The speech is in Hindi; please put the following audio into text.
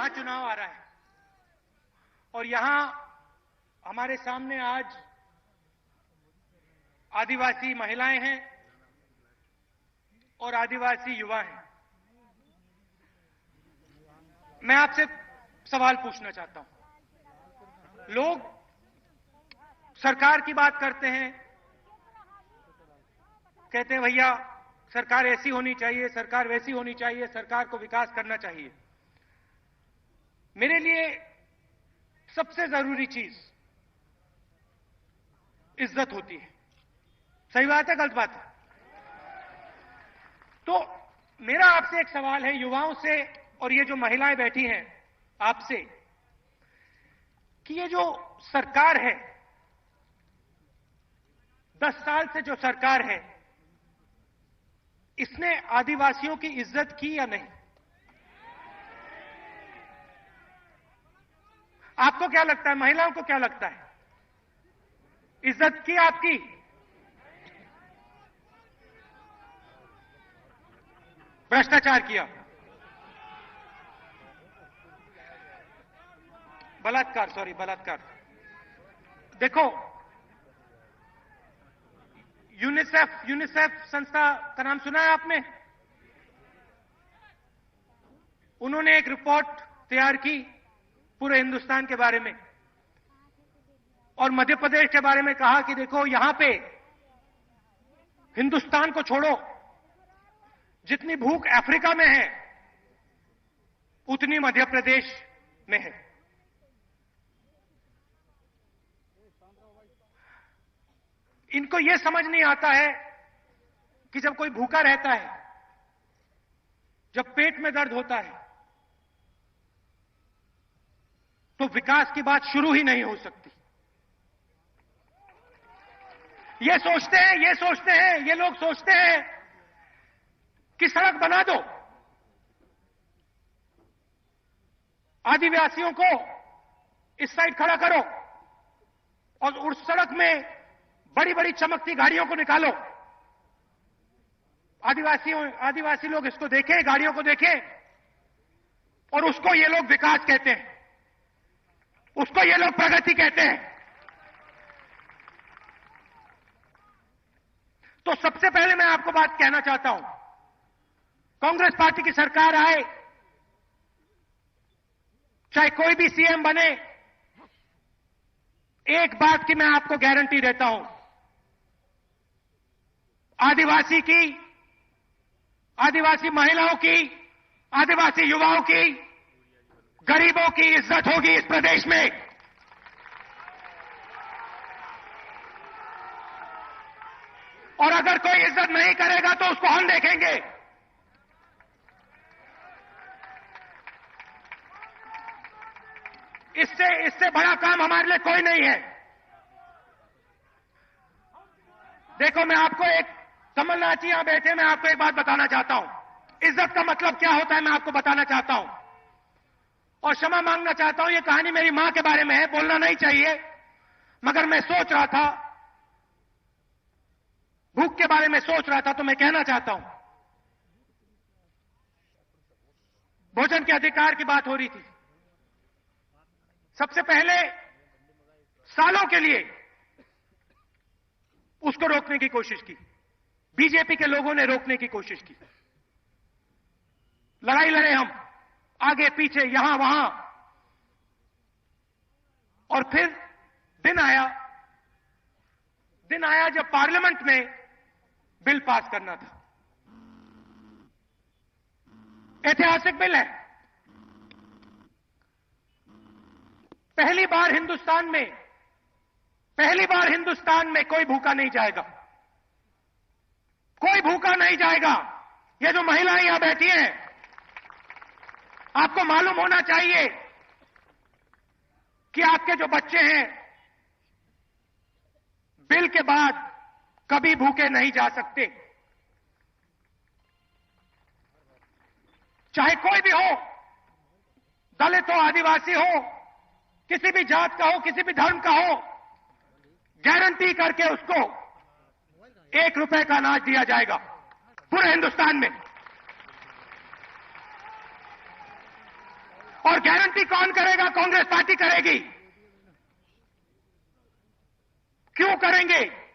महाचुनाव आ रहा है और यहां हमारे सामने आज आदिवासी महिलाएं हैं और आदिवासी युवा हैं। मैं आपसे सवाल पूछना चाहता हूं। लोग सरकार की बात करते हैं, कहते हैं भैया सरकार ऐसी होनी चाहिए, सरकार वैसी होनी चाहिए, सरकार को विकास करना चाहिए। मेरे लिए सबसे जरूरी चीज इज्जत होती है। सही बात है, गलत बात है? तो मेरा आपसे एक सवाल है, युवाओं से और ये जो महिलाएं बैठी हैं आपसे, कि ये जो सरकार है, 10 साल से जो सरकार है, इसने आदिवासियों की इज्जत की या नहीं? आपको क्या लगता है, महिलाओं को क्या लगता है, इज्जत की आपकी? भ्रष्टाचार किया, बलात्कार। देखो, यूनिसेफ संस्था का नाम सुना है आपने? उन्होंने एक रिपोर्ट तैयार की पूरे हिंदुस्तान के बारे में और मध्य प्रदेश के बारे में कहा कि देखो यहां पे हिंदुस्तान को छोड़ो, जितनी भूख अफ्रीका में है उतनी मध्य प्रदेश में है। इनको यह समझ नहीं आता है कि जब कोई भूखा रहता है, जब पेट में दर्द होता है, तो विकास की बात शुरू ही नहीं हो सकती। ये लोग सोचते हैं कि सड़क बना दो, आदिवासियों को इस साइड खड़ा करो और उस सड़क में बड़ी बड़ी चमकती गाड़ियों को निकालो। आदिवासी लोग इसको देखें, गाड़ियों को देखें, और उसको ये लोग विकास कहते हैं, उसको ये लोग प्रगति कहते हैं। तो सबसे पहले मैं आपको बात कहना चाहता हूं, कांग्रेस पार्टी की सरकार आए, चाहे कोई भी सीएम बने, एक बात की मैं आपको गारंटी देता हूं, आदिवासी की, आदिवासी महिलाओं की, आदिवासी युवाओं की, गरीबों की इज्जत होगी इस प्रदेश में। और अगर कोई इज्जत नहीं करेगा तो उसको हम देखेंगे। इससे बड़ा काम हमारे लिए कोई नहीं है। देखो, मैं आपको एक, कमलनाथ जी यहां बैठे, मैं आपको एक बात बताना चाहता हूं। इज्जत का मतलब क्या होता है मैं आपको बताना चाहता हूं, और क्षमा मांगना चाहता हूं। यह कहानी मेरी मां के बारे में है, बोलना नहीं चाहिए, मगर मैं सोच रहा था, भूख के बारे में सोच रहा था, तो मैं कहना चाहता हूं। भोजन के अधिकार की बात हो रही थी। सबसे पहले सालों के लिए उसको रोकने की कोशिश की, बीजेपी के लोगों ने रोकने की कोशिश की, लड़ाई लड़े हम, आगे पीछे, यहां वहां, और फिर दिन आया जब पार्लियामेंट में बिल पास करना था। ऐतिहासिक बिल है। पहली बार हिंदुस्तान में कोई भूखा नहीं जाएगा, कोई भूखा नहीं जाएगा। ये जो महिलाएं यहां बैठी हैं, आपको मालूम होना चाहिए कि आपके जो बच्चे हैं बिल के बाद कभी भूखे नहीं जा सकते। चाहे कोई भी हो, दलित हो, आदिवासी हो, किसी भी जात का हो, किसी भी धर्म का हो, गारंटी करके उसको 1 रुपए का अनाज दिया जाएगा पूरे हिंदुस्तान में। और गारंटी कौन करेगा? कांग्रेस पार्टी करेगी। क्यों करेंगे?